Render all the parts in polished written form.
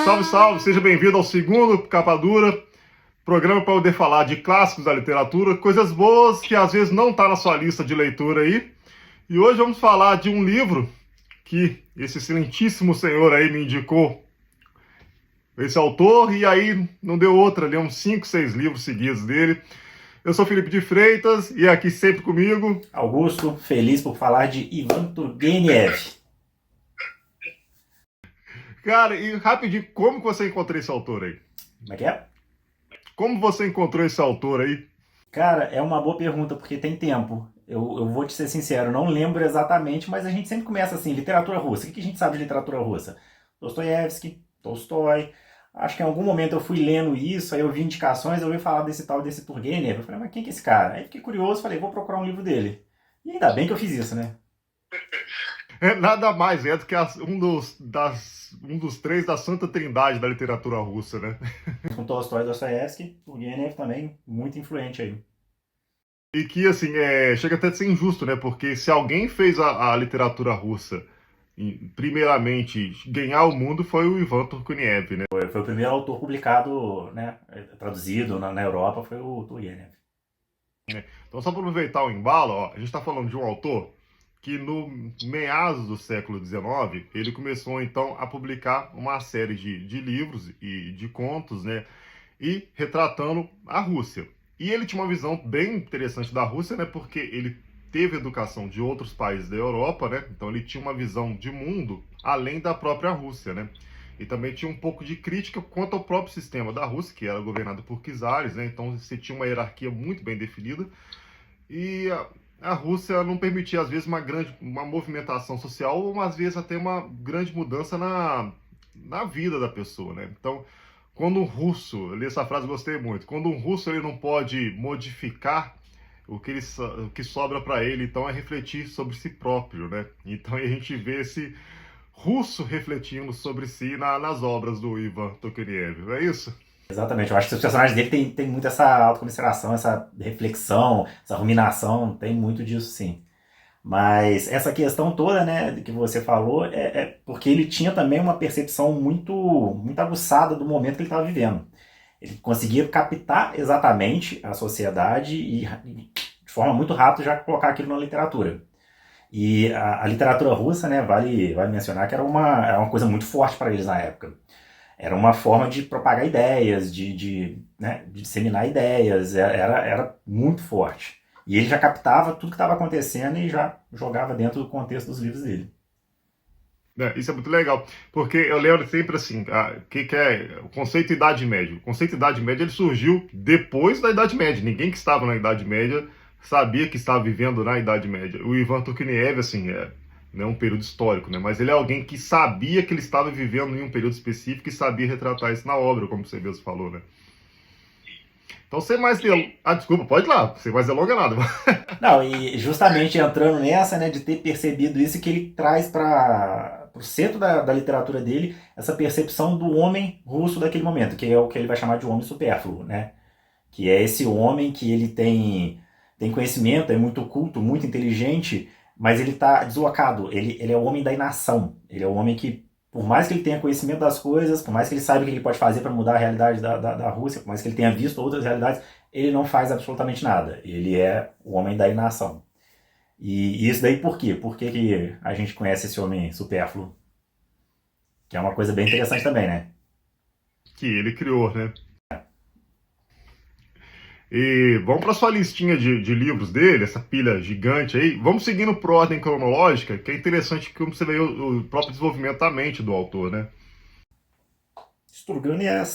Salve, salve! Seja bem-vindo ao segundo Capa Dura, programa para poder falar de clássicos da literatura, coisas boas que às vezes não tá na sua lista de leitura aí. E hoje vamos falar de um livro que esse excelentíssimo senhor aí me indicou, esse autor, e aí não deu outra, li uns 5, 6 livros seguidos dele. Eu sou Felipe de Freitas e aqui sempre comigo... Augusto, feliz por falar de Ivan Turgenev. Cara, e rapidinho, como que você encontrou esse autor aí? Como é que é? Como você encontrou esse autor aí? Cara, é uma boa pergunta, porque tem tempo. Eu vou te ser sincero, não lembro exatamente, mas a gente sempre começa assim, literatura russa. O que a gente sabe de literatura russa? Dostoiévski, Tolstói. Acho que em algum momento eu fui lendo isso, aí eu vi indicações, eu ouvi falar desse tal desse Turgenev. Eu falei, mas quem que é esse cara? Aí fiquei curioso, falei, vou procurar um livro dele. E ainda bem que eu fiz isso, né? É nada mais do que um dos três da Santa Trindade da literatura russa, né? Com Tolstói e Dostoiévski, Turgenev também, muito influente aí. E que, assim, chega até a ser injusto, né? Porque se alguém fez a literatura russa, primeiramente, ganhar o mundo foi o Ivan Turgenev, né? Foi o primeiro autor publicado, né, traduzido na Europa, foi o Turgenev. Então, só para aproveitar o embalo, ó, a gente está falando de um autor que no meados do século XIX, ele começou, então, a publicar uma série de livros e de contos, né? E retratando a Rússia. E ele tinha uma visão bem interessante da Rússia, né? Porque ele teve educação de outros países da Europa, né? Então ele tinha uma visão de mundo além da própria Rússia, né? E também tinha um pouco de crítica quanto ao próprio sistema da Rússia, que era governado por czares, né? Então você tinha uma hierarquia muito bem definida. E a Rússia não permitia, às vezes, uma movimentação social ou, às vezes, até uma grande mudança na vida da pessoa, né? Então, quando um russo, eu li essa frase e gostei muito, quando um russo ele não pode modificar o que sobra para ele, então é refletir sobre si próprio, né? Então a gente vê esse russo refletindo sobre si nas obras do Ivan Turgenev, não é isso? Exatamente, eu acho que os personagens dele tem muito essa autocomiseração, essa reflexão, essa ruminação, tem muito disso sim. Mas essa questão toda, né, que você falou, é porque ele tinha também uma percepção muito aguçada do momento que ele estava vivendo. Ele conseguia captar exatamente a sociedade e de forma muito rápida já colocar aquilo na literatura. E a literatura russa, né, vale mencionar que era uma coisa muito forte para eles na época. Era uma forma de propagar ideias, né, de disseminar ideias, era muito forte. E ele já captava tudo que estava acontecendo e já jogava dentro do contexto dos livros dele. Isso é muito legal, porque eu lembro sempre assim, que é o conceito de Idade Média. O conceito de Idade Média ele surgiu depois da Idade Média. Ninguém que estava na Idade Média sabia que estava vivendo na Idade Média. O Ivan Turgenev, assim, não é um período histórico, né? Mas ele é alguém que sabia que ele estava vivendo em um período específico e sabia retratar isso na obra, como você mesmo falou, né? Então, ser mais... desculpa, pode ir lá, ser mais delonga nada. Não, e justamente entrando nessa, né, de ter percebido isso, que ele traz para o centro da literatura dele essa percepção do homem russo daquele momento, que é o que ele vai chamar de homem supérfluo, né? Que é esse homem que ele tem conhecimento, é muito culto, muito inteligente, mas ele está deslocado, ele é o homem da inação, ele é o homem que, por mais que ele tenha conhecimento das coisas, por mais que ele saiba o que ele pode fazer para mudar a realidade da Rússia, por mais que ele tenha visto outras realidades, ele não faz absolutamente nada. Ele é o homem da inação. E isso daí por quê? Por que a gente conhece esse homem supérfluo? Que é uma coisa bem interessante também, né? Que ele criou, né? E vamos para sua listinha de livros dele, essa pilha gigante aí. Vamos seguindo por ordem cronológica, que é interessante como você vê o próprio desenvolvimento da mente do autor, né? Sturgenev.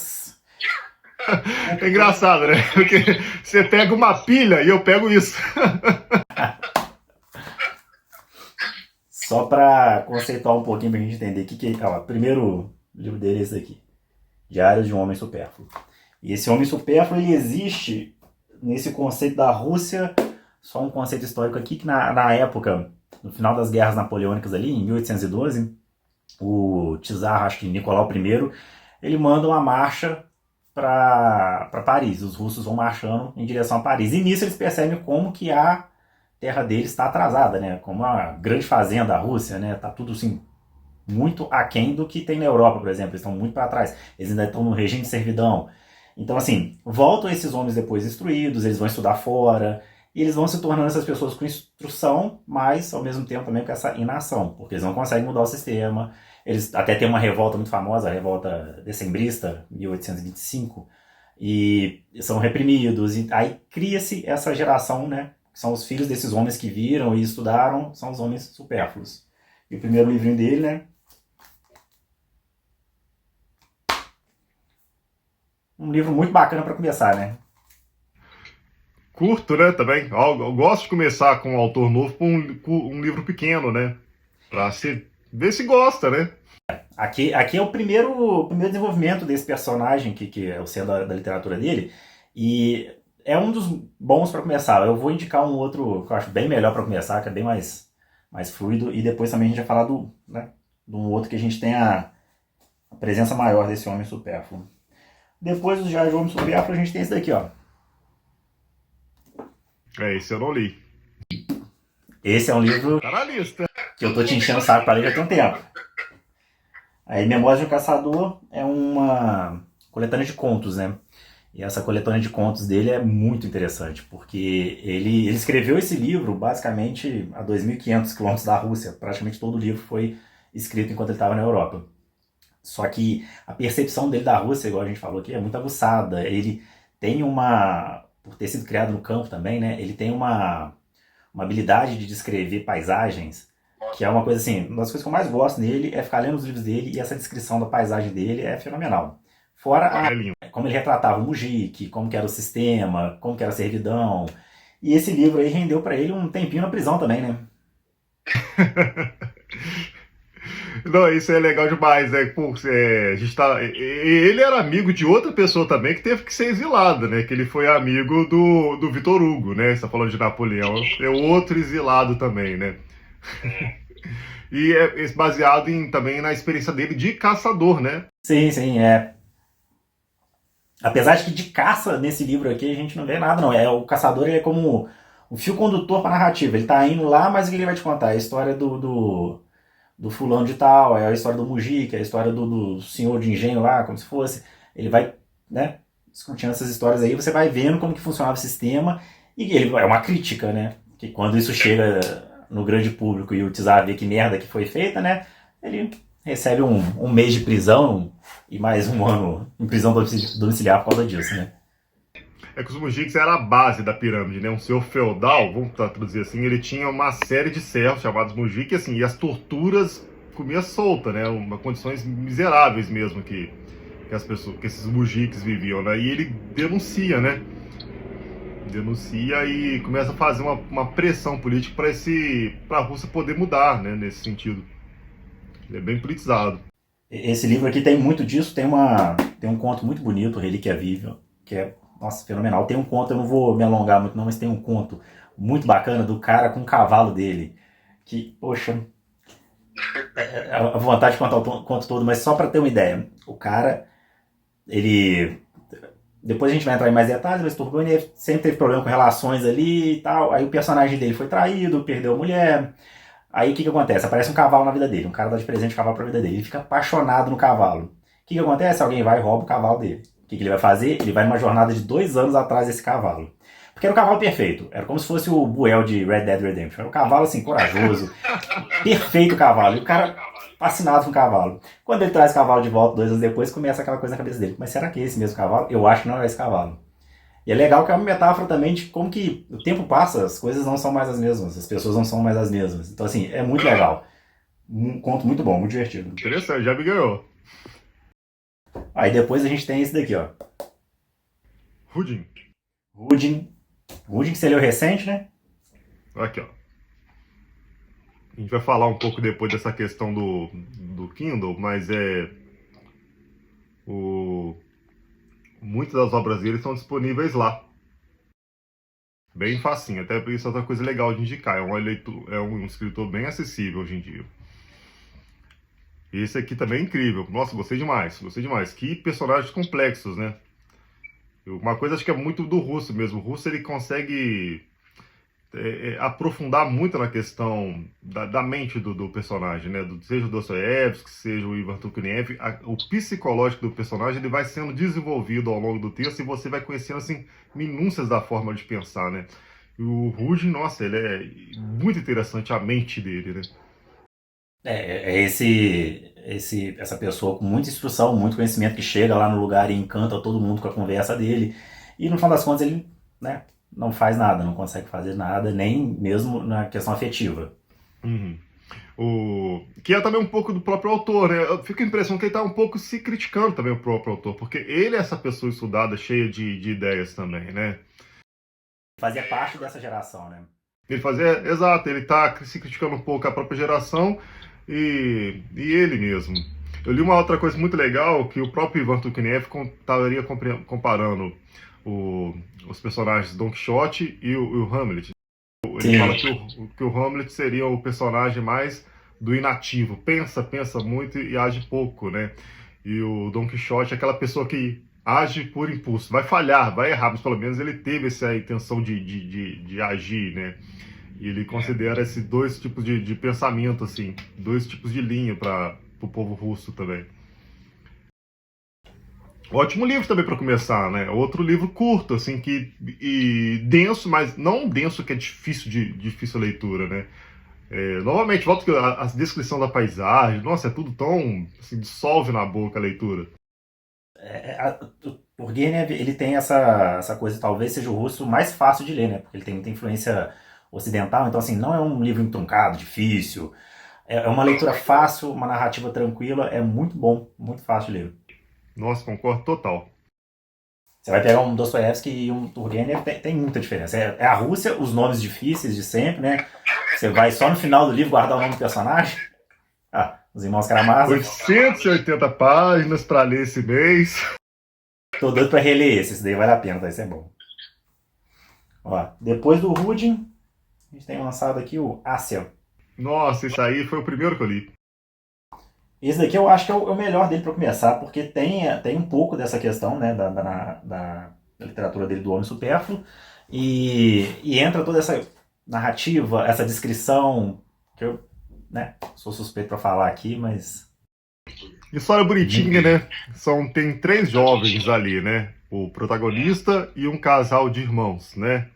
É engraçado, né? Porque você pega uma pilha e eu pego isso. Só para conceituar um pouquinho para a gente entender o que é. Ó, o primeiro livro dele é esse aqui: Diários de um Homem Supérfluo. E esse homem supérfluo ele existe nesse conceito da Rússia, só um conceito histórico aqui, que na época, no final das guerras napoleônicas ali, em 1812, o czar, acho que Nicolau I, ele manda uma marcha para Paris. Os russos vão marchando em direção a Paris. E nisso eles percebem como que a terra deles está atrasada, né? Como a grande fazenda da Rússia, né? Tá tudo assim muito aquém do que tem na Europa, por exemplo. Eles estão muito para trás. Eles ainda estão no regime de servidão. Então, assim, voltam esses homens depois instruídos, eles vão estudar fora, e eles vão se tornando essas pessoas com instrução, mas ao mesmo tempo também com essa inação, porque eles não conseguem mudar o sistema. Eles até têm uma revolta muito famosa, a revolta decembrista, 1825, e são reprimidos, e aí cria-se essa geração, né? Que são os filhos desses homens que viram e estudaram, são os homens supérfluos. E o primeiro livrinho dele, né? Um livro muito bacana para começar, né? Curto, né, também. Eu gosto de começar com um autor novo com um livro pequeno, né? Pra se, ver se gosta, né? Aqui é o primeiro desenvolvimento desse personagem, que é o centro da literatura dele, e é um dos bons para começar. Eu vou indicar um outro que eu acho bem melhor para começar, que é bem mais fluido, e depois também a gente vai falar de um outro que a gente tem a presença maior desse homem supérfluo. Depois do Diário de Homem Supérfluo, a gente tem esse daqui, ó. Esse eu não li. Esse é um livro Tá na lista. que eu tô te enchendo o saco para ler já tem um tempo. Aí, Memórias de um Caçador é uma coletânea de contos, né? E essa coletânea de contos dele é muito interessante, porque ele escreveu esse livro basicamente a 2.500 quilômetros da Rússia. Praticamente todo o livro foi escrito enquanto ele estava na Europa. Só que a percepção dele da Rússia, igual a gente falou aqui, é muito aguçada. Ele tem por ter sido criado no campo também, né? Ele tem uma habilidade de descrever paisagens, que é uma coisa assim, uma das coisas que eu mais gosto nele é ficar lendo os livros dele, e essa descrição da paisagem dele é fenomenal. Fora É lindo. como ele retratava o Mujik, como que era o sistema, como que era a servidão. E esse livro aí rendeu para ele um tempinho na prisão também, né? Não, isso é legal demais, né? Pô, a gente tá. Ele era amigo de outra pessoa também que teve que ser exilada, né? Que ele foi amigo do Vitor Hugo, né? Você tá falando de Napoleão. É outro exilado também, né? E é baseado também na experiência dele de caçador, né? Sim, sim, é. Apesar de que de caça nesse livro aqui a gente não vê nada, não. O caçador ele é como o fio condutor para a narrativa. Ele tá indo lá, mas o que ele vai te contar? É a história do fulano de tal, é a história do Mujica, é a história do senhor de engenho lá, como se fosse. Ele vai, né, discutindo essas histórias aí, você vai vendo como que funcionava o sistema, e ele é uma crítica, né? Que quando isso chega no grande público e o Tsar vê que merda que foi feita, né? Ele recebe um mês de prisão e mais um ano em prisão domiciliar por causa disso, né? É que os mujiks era a base da pirâmide, né? Um senhor feudal, vamos traduzir assim, ele tinha uma série de servos chamados mujiks, assim, e as torturas comia solta, né? Condições miseráveis mesmo que as pessoas, que esses mujiks viviam, né? E ele denuncia, né? Denuncia e começa a fazer uma pressão política para a Rússia poder mudar, né? Nesse sentido. Ele é bem politizado. Esse livro aqui tem muito disso, tem um conto muito bonito, Relíquia Viva, que é, nossa, fenomenal. Tem um conto, eu não vou me alongar muito não, mas tem um conto muito bacana do cara com o cavalo dele, que, poxa, a vontade de contar o conto todo, mas só para ter uma ideia, o cara, ele, depois a gente vai entrar em mais detalhes, mas Turgonien sempre teve problema com relações ali e tal, aí o personagem dele foi traído, perdeu a mulher. Aí o que acontece? Aparece um cavalo na vida dele, um cara dá de presente um cavalo pra vida dele, ele fica apaixonado no cavalo. O que acontece? Alguém vai e rouba o cavalo dele. O que ele vai fazer? Ele vai numa jornada de 2 anos atrás desse cavalo. Porque era o cavalo perfeito, era como se fosse o Buell de Red Dead Redemption. Era um cavalo assim, corajoso, perfeito cavalo. E o cara fascinado com o cavalo. Quando ele traz o cavalo de volta 2 anos depois, começa aquela coisa na cabeça dele. Mas será que é esse mesmo cavalo? Eu acho que não é esse cavalo. E é legal que é uma metáfora também de como que o tempo passa, as coisas não são mais as mesmas, as pessoas não são mais as mesmas. Então, assim, é muito legal. Um conto muito bom, muito divertido. Interessante, já me ganhou. Aí depois a gente tem esse daqui, ó. Rudin. Rudin, que você leu recente, né? Aqui, ó. A gente vai falar um pouco depois dessa questão do Kindle, mas muitas das obras dele estão disponíveis lá. Bem facinho, até por isso é outra coisa legal de indicar. É um escritor bem acessível hoje em dia. Esse aqui também é incrível. Nossa, gostei demais, gostei demais. Que personagens complexos, né? Uma coisa acho que é muito do Russo mesmo. O Russo ele consegue aprofundar muito na questão da mente do personagem, né? Seja o Dostoiévski, seja o Ivan Turgenev, o psicológico do personagem ele vai sendo desenvolvido ao longo do texto e você vai conhecendo assim minúcias da forma de pensar, né? E o Ruge, nossa, ele é muito interessante a mente dele, né? Essa pessoa com muita instrução, muito conhecimento que chega lá no lugar e encanta todo mundo com a conversa dele. E no final das contas ele, né, não faz nada, não consegue fazer nada, nem mesmo na questão afetiva. Uhum. Que é também um pouco do próprio autor, né? Eu fico com a impressão que ele está um pouco se criticando também o próprio autor, porque ele é essa pessoa estudada, cheia de ideias também, né? Fazia parte dessa geração, né? Ele fazia, exato, ele está se criticando um pouco a própria geração e ele mesmo. Eu li uma outra coisa muito legal, que o próprio Ivan Turgenev estaria comparando os personagens Don Quixote e o Hamlet. Ele Sim. fala que o Hamlet seria o personagem mais do inativo. Pensa muito e age pouco, né? E o Don Quixote é aquela pessoa que age por impulso. Vai falhar, vai errar, mas pelo menos ele teve essa intenção de agir, né? E ele considera esses dois tipos de pensamento, assim, dois tipos de linha para o povo russo também. Ótimo livro também para começar, né? Outro livro curto, assim, e denso, mas não denso que é difícil a leitura, né? Novamente, volto que a descrição da paisagem, nossa, é tudo tão, assim, dissolve na boca a leitura. O Turgenev, ele tem essa coisa, talvez seja o russo mais fácil de ler, né? Porque ele tem muita influência ocidental, então assim, não é um livro entroncado, difícil, é uma leitura fácil, uma narrativa tranquila, é muito bom, muito fácil de ler. Nossa, concordo total. Você vai pegar um Dostoiévski e um Turgenev, tem muita diferença. É a Rússia, os nomes difíceis de sempre, né? Você vai só no final do livro guardar o nome do personagem. Ah, os irmãos Karamazov. 880 páginas para ler esse mês. Tô doido pra reler esse daí vale a pena, tá? Esse é bom. Ó, depois do Rudin, a gente tem lançado aqui o Asel. Nossa, isso aí foi o primeiro que eu li. Esse daqui eu acho que é o melhor dele para começar, porque tem um pouco dessa questão, né, da literatura dele do homem supérfluo, e entra toda essa narrativa, essa descrição, que eu, né, sou suspeito para falar aqui, mas... História bonitinha, né? Tem 3 jovens ali, né? O protagonista e um casal de irmãos, né?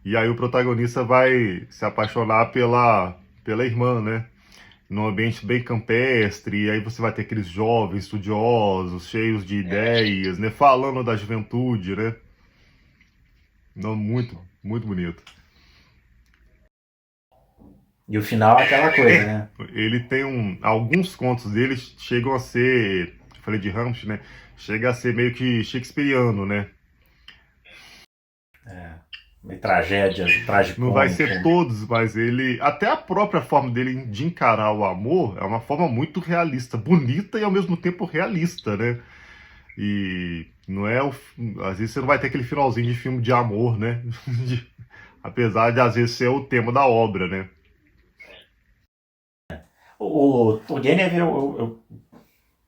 E aí o protagonista vai se apaixonar pela irmã, né? Num ambiente bem campestre, e aí você vai ter aqueles jovens estudiosos, cheios de ideias, né? Falando da juventude, né? Não, muito, muito bonito. E o final é aquela coisa, né? Ele tem alguns contos dele chegam a ser, eu falei de Hamlet, né? Chega a ser meio que shakespeariano, né? Meio tragédia, tragicômico. Não vai ser todos, mas ele. Até a própria forma dele de encarar o amor é uma forma muito realista, bonita e ao mesmo tempo realista, né? E não é. Às vezes você não vai ter aquele finalzinho de filme de amor, né? Apesar de às vezes ser o tema da obra, né? O Turgenev, eu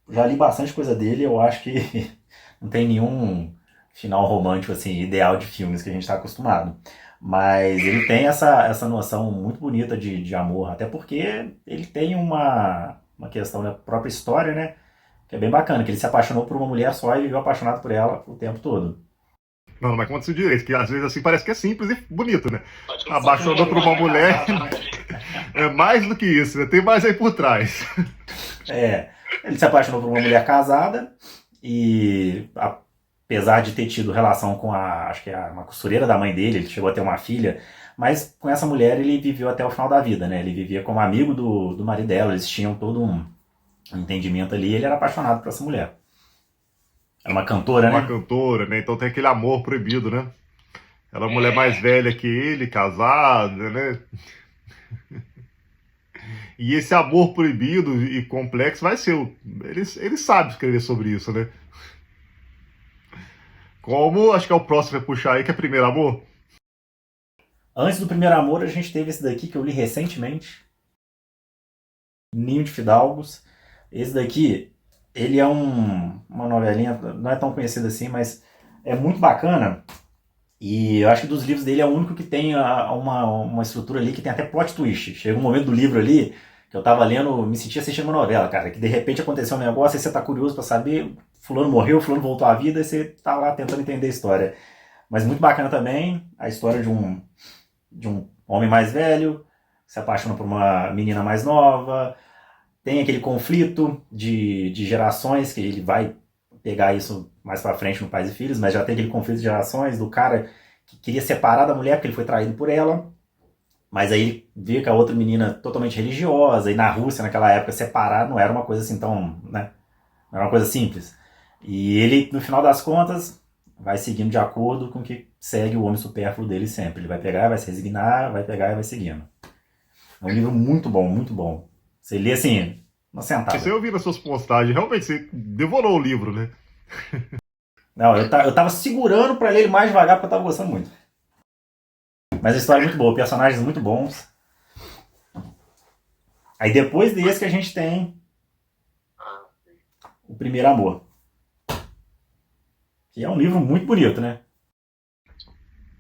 já li bastante coisa dele, eu acho que não tem nenhum final romântico, assim, ideal de filmes que a gente está acostumado. Mas ele tem essa noção muito bonita de amor, até porque ele tem uma questão da própria história, né? Que é bem bacana, que ele se apaixonou por uma mulher só e viveu apaixonado por ela o tempo todo. Não, mas conta isso direito, que às vezes assim parece que é simples e bonito, né? Apaixonou por uma mulher é mais do que isso, né? Tem mais aí por trás. Ele se apaixonou por uma mulher casada e apesar de ter tido relação com acho que uma costureira da mãe dele, ele chegou a ter uma filha, mas com essa mulher ele viveu até o final da vida, né? Ele vivia como amigo do marido dela, eles tinham todo um entendimento ali, e ele era apaixonado por essa mulher. Era uma cantora, né? Uma cantora, né? Então tem aquele amor proibido, né? Ela é uma mulher mais velha que ele, casada, né? E esse amor proibido e complexo vai ser. Ele sabe escrever sobre isso, né? Como acho que é o próximo que vai puxar aí, que é Primeiro Amor. Antes do Primeiro Amor, a gente teve esse daqui que eu li recentemente. Ninho de Fidalgos. Esse daqui, ele é uma novelinha, não é tão conhecido assim, mas é muito bacana, E eu acho que dos livros dele é o único que tem uma estrutura ali que tem até plot twist. Chega um momento do livro ali que eu tava lendo, me sentia assistindo uma novela, cara, que de repente aconteceu um negócio e você tá curioso pra saber, fulano morreu, fulano voltou à vida e você tá lá tentando entender a história. Mas muito bacana também a história de um homem mais velho, que se apaixona por uma menina mais nova, tem aquele conflito de gerações, que ele vai pegar isso mais pra frente no Pais e Filhos, mas já tem aquele conflito de gerações do cara que queria separar da mulher porque ele foi traído por ela, mas aí ele vê que a outra menina totalmente religiosa, e na Rússia naquela época separar não era uma coisa assim tão, né, não era uma coisa simples. E ele, no final das contas, vai seguindo de acordo com o que segue o homem supérfluo dele sempre. Ele vai pegar, vai se resignar, vai pegar e vai seguindo. É um livro muito bom, muito bom. Você lê assim, uma Isso sentada. eu vi nas suas postagens. Realmente, você devorou o livro, né? Não, eu tava segurando pra ler ele mais devagar porque eu tava gostando muito. Mas a história é muito boa, personagens muito bons. Aí depois desse que a gente tem O Primeiro Amor. Que é um livro muito bonito, né?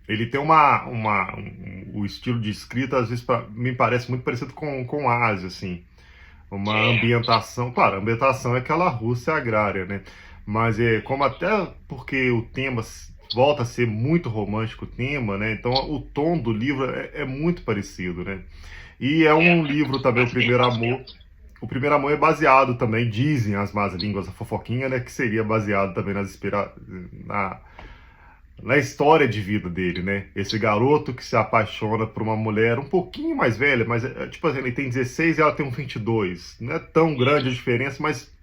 Ele tem o estilo de escrita, às vezes, me parece muito parecido com a Ásia, assim. Uma ambientação, claro, a ambientação é aquela Rússia agrária, né? Mas é como até porque o tema volta a ser muito romântico o tema, né? Então o tom do livro é muito parecido, né? E é um livro também, O Primeiro Amor. O Primeiro Amor é baseado também, dizem as más línguas, a fofoquinha, né? Que seria baseado também na, na história de vida dele, né? Esse garoto que se apaixona por uma mulher um pouquinho mais velha, mas tipo assim, ele tem 16 e ela tem um 22. Não é tão grande a diferença, mas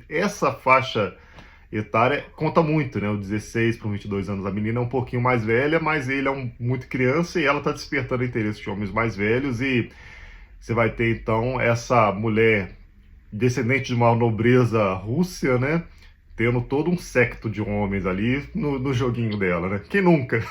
essa faixa etária conta muito, né? O 16 para 22 anos. A menina é um pouquinho mais velha, mas ele é muito criança e ela está despertando interesse de homens mais velhos. E você vai ter então essa mulher descendente de uma nobreza rússia, né? Tendo todo um séquito de homens ali no joguinho dela, né? Quem nunca?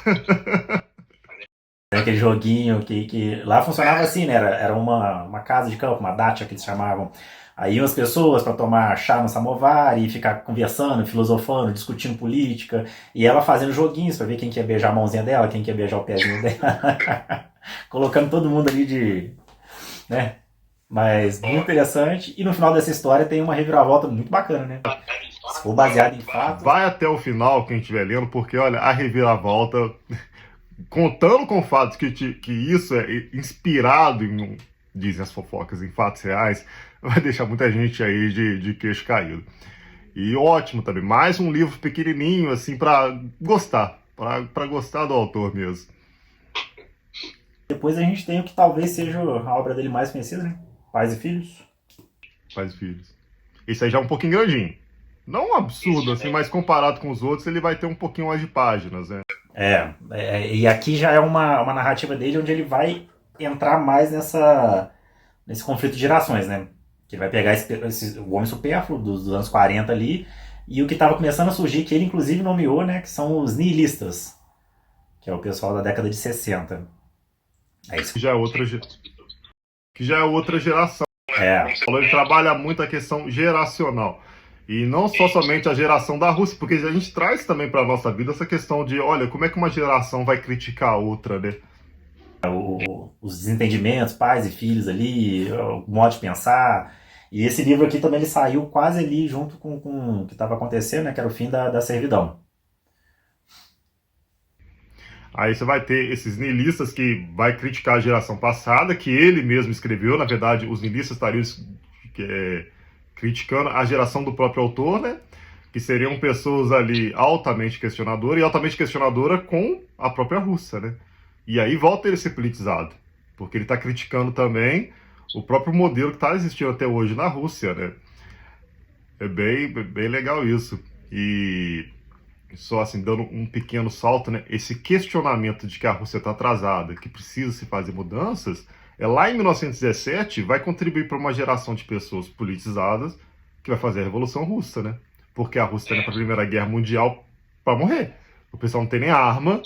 Tem aquele joguinho que lá funcionava assim, né? Era uma casa de campo, uma dacha que eles chamavam. Aí iam as pessoas para tomar chá no samovar e ficar conversando, filosofando, discutindo política. E ela fazendo joguinhos para ver quem que ia beijar a mãozinha dela, quem que ia beijar o pezinho dela. Colocando todo mundo ali de, né? Mas muito interessante. E no final dessa história tem uma reviravolta muito bacana, né? Se for baseado em fatos. Vai até o final, quem estiver lendo, porque olha, a reviravolta, contando com fatos que isso é inspirado em, dizem as fofocas, em fatos reais, vai deixar muita gente aí de queixo caído. E ótimo também, mais um livro pequenininho, assim, para gostar, para gostar do autor mesmo. Depois a gente tem o que talvez seja a obra dele mais conhecida, né? Pais e Filhos. Pais e Filhos. Esse aí já é um pouquinho grandinho. Não um absurdo, assim, mas comparado com os outros, ele vai ter um pouquinho mais de páginas, né? E aqui já é uma narrativa dele onde ele vai entrar mais nesse conflito de gerações, né? Que ele vai pegar o homem supérfluo dos anos 40 ali, e o que estava começando a surgir, que ele inclusive nomeou, né? Que são os nihilistas, que é o pessoal da década de 60. É isso. Que já é outra geração. É, Ele trabalha muito a questão geracional. E não só somente a geração da Rússia, porque a gente traz também para a nossa vida essa questão de, olha, como é que uma geração vai criticar a outra, né? os desentendimentos, pais e filhos ali, o modo de pensar. E esse livro aqui também ele saiu quase ali junto com o que estava acontecendo, né? Que era o fim da servidão. Aí você vai ter esses niilistas que vai criticar a geração passada, que ele mesmo escreveu. Na verdade, os niilistas estariam criticando a geração do próprio autor, né? Que seriam pessoas ali altamente questionadoras, e altamente questionadora com a própria Rússia, né? E aí volta ele a ser politizado, porque ele está criticando também o próprio modelo que está existindo até hoje na Rússia, né? É bem legal isso. E só assim, dando um pequeno salto, né? Esse questionamento de que a Rússia está atrasada, que precisa se fazer mudanças, lá em 1917 vai contribuir para uma geração de pessoas politizadas que vai fazer a Revolução Russa, né? Porque a Rússia está indo para a Primeira Guerra Mundial para morrer. O pessoal não tem nem arma.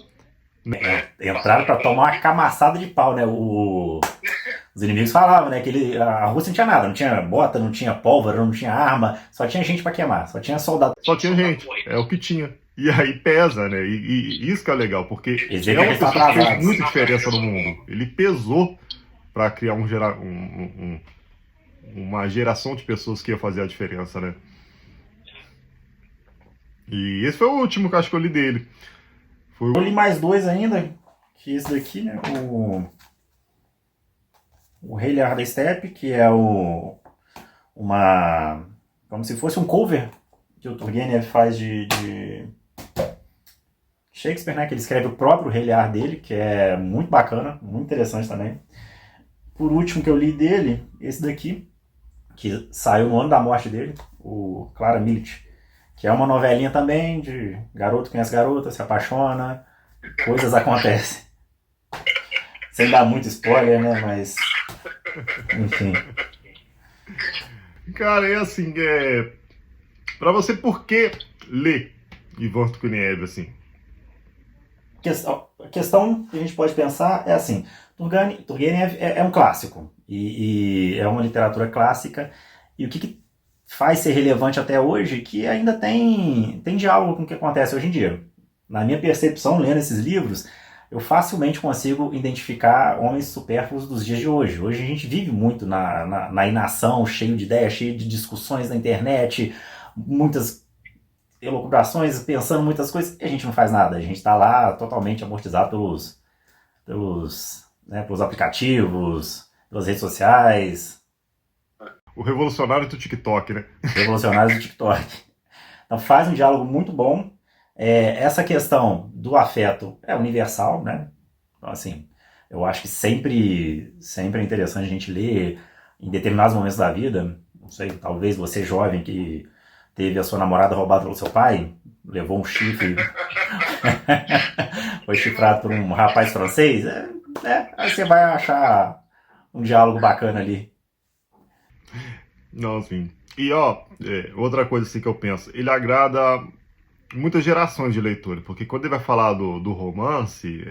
Entraram para tomar uma camaçada de pau, né? Os inimigos falavam, né? Que a Rússia não tinha nada, não tinha bota, não tinha pólvora, não tinha arma, só tinha gente para queimar, só tinha soldado. Só tinha gente, é o que tinha. E aí pesa, né? E isso que é legal, porque Eles é devem uma estar pessoa que fez atrasados. muita diferença no mundo. Ele pesou para criar uma geração de pessoas que ia fazer a diferença, né? E esse foi o último que eu acho que eu li dele. Foi Eu li mais dois ainda, que esse daqui, né? O Rei Lear da Steppe, que é uma. Como se fosse um cover que o Turgenev faz de Shakespeare, né? Que ele escreve o próprio Rei Lear dele, que é muito bacana, muito interessante também. Por último que eu li dele, esse daqui, que saiu no ano da morte dele, o Clara Millet, que é uma novelinha também de garoto conhece garota, se apaixona, coisas acontecem. Sem dar muito spoiler, né? Mas, enfim. Cara, é assim, para você, por que ler Ivan Turgenev, assim? A questão que a gente pode pensar é assim, Turgenev é um clássico, e é uma literatura clássica, e o que faz ser relevante até hoje, que ainda tem diálogo com o que acontece hoje em dia. Na minha percepção, lendo esses livros, eu facilmente consigo identificar homens supérfluos dos dias de hoje. Hoje a gente vive muito na inação, cheio de ideias, cheio de discussões na internet, muitas elucubrações, pensando muitas coisas, e a gente não faz nada. A gente está lá totalmente amortizado pelos aplicativos, pelas redes sociais, O revolucionário do TikTok, né? revolucionários do TikTok. Então faz um diálogo muito bom. Essa questão do afeto é universal, né? Então, assim, eu acho que sempre é interessante a gente ler em determinados momentos da vida. Não sei, talvez você jovem que teve a sua namorada roubada pelo seu pai, levou um chifre, foi chifrado por um rapaz francês, aí você vai achar um diálogo bacana ali. Não, assim. E, ó, outra coisa assim que eu penso, ele agrada muitas gerações de leitores, porque quando ele vai falar do romance,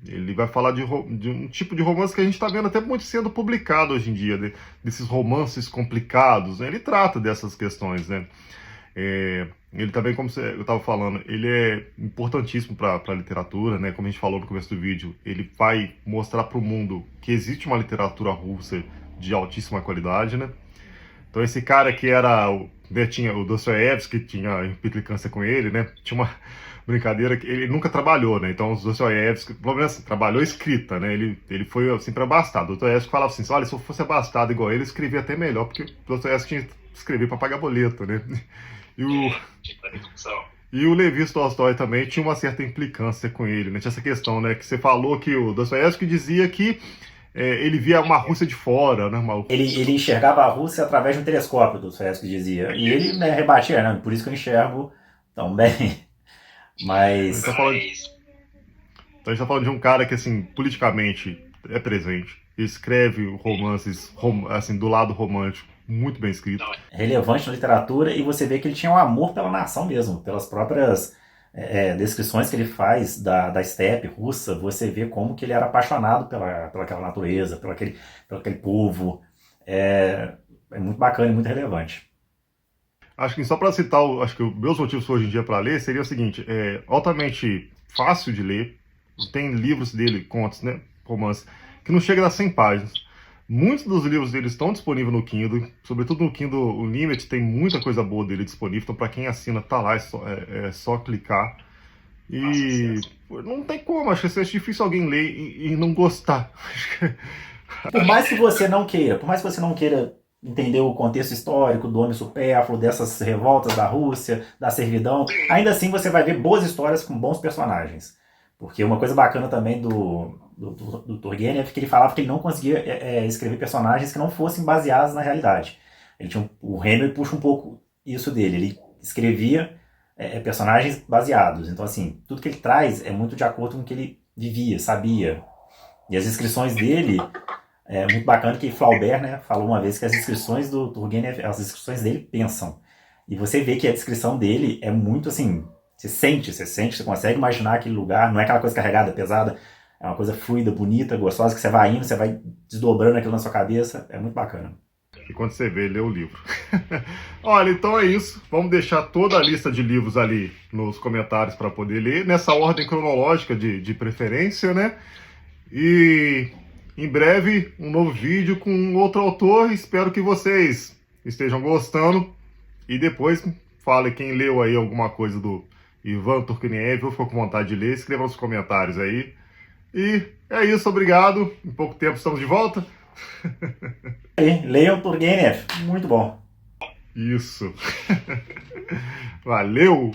ele vai falar de um tipo de romance que a gente está vendo até muito sendo publicado hoje em dia, desses romances complicados, né? Ele trata dessas questões, né? Ele também, como eu estava falando, ele é importantíssimo para a literatura, né? Como a gente falou no começo do vídeo, ele vai mostrar para o mundo que existe uma literatura russa de altíssima qualidade, né? Então esse cara que era tinha o Dostoiévski, que tinha implicância com ele, né? Tinha uma brincadeira que ele nunca trabalhou, né? Então os Dostoiévski, pelo menos assim, trabalhou escrita, né? Ele foi assim para abastado. O Dostoiévski falava assim, olha, se eu fosse abastado igual ele, eu escrevia até melhor, porque o Dostoiévski tinha que escrever para pagar boleto, né? E o Levi Tolstói também tinha uma certa implicância com ele, né? Tinha essa questão, né? Que você falou que o Dostoiévski dizia que ele via uma Rússia de fora, né? Ele enxergava a Rússia através de um telescópio, Dostoiévski dizia. E ele, né, rebatia, né? Por isso que eu enxergo tão bem. Mas Então a gente tá falando de um cara que, assim, politicamente é presente, escreve romances, assim, do lado romântico, muito bem escrito. relevante na literatura, e você vê que ele tinha um amor pela nação mesmo, pelas próprias descrições que ele faz da estepe russa. Você vê como que ele era apaixonado pelaquela natureza, pelo aquele povo. É muito bacana e muito relevante. Acho que só para citar, acho que os meus motivos hoje em dia para ler seria o seguinte: altamente fácil de ler, tem livros dele, contos, né, romances, que não chega a 100 páginas. Muitos dos livros dele estão disponíveis no Kindle, sobretudo no Kindle Unlimited, tem muita coisa boa dele disponível, então para quem assina, tá lá, é só clicar. E não tem como, acho que é difícil alguém ler e não gostar. Por mais que você não queira entender o contexto histórico do homem supérfluo, dessas revoltas da Rússia, da servidão, ainda assim você vai ver boas histórias com bons personagens. Porque uma coisa bacana também do Turgenev é que ele falava que ele não conseguia escrever personagens que não fossem baseados na realidade. O Hemingway puxa um pouco isso dele. Ele escrevia personagens baseados. Então, assim, tudo que ele traz é muito de acordo com o que ele vivia, sabia. E as descrições dele, é muito bacana que Flaubert, né, falou uma vez que as descrições do Turgenev, as descrições dele pensam. E você vê que a descrição dele é muito assim, você consegue imaginar aquele lugar, não é aquela coisa carregada, pesada, é uma coisa fluida, bonita, gostosa, que você vai indo, você vai desdobrando aquilo na sua cabeça, é muito bacana. E quando você vê, lê o livro. Olha, então é isso. Vamos deixar toda a lista de livros ali nos comentários para poder ler, nessa ordem cronológica de preferência, né? E em breve um novo vídeo com outro autor. Espero que vocês estejam gostando. E depois fale quem leu aí alguma coisa do Ivan Turgenev ou ficou com vontade de ler, escreva nos comentários aí. E é isso, obrigado. Em pouco tempo estamos de volta. Aí, leiam Turgenev, muito bom. Isso. Valeu!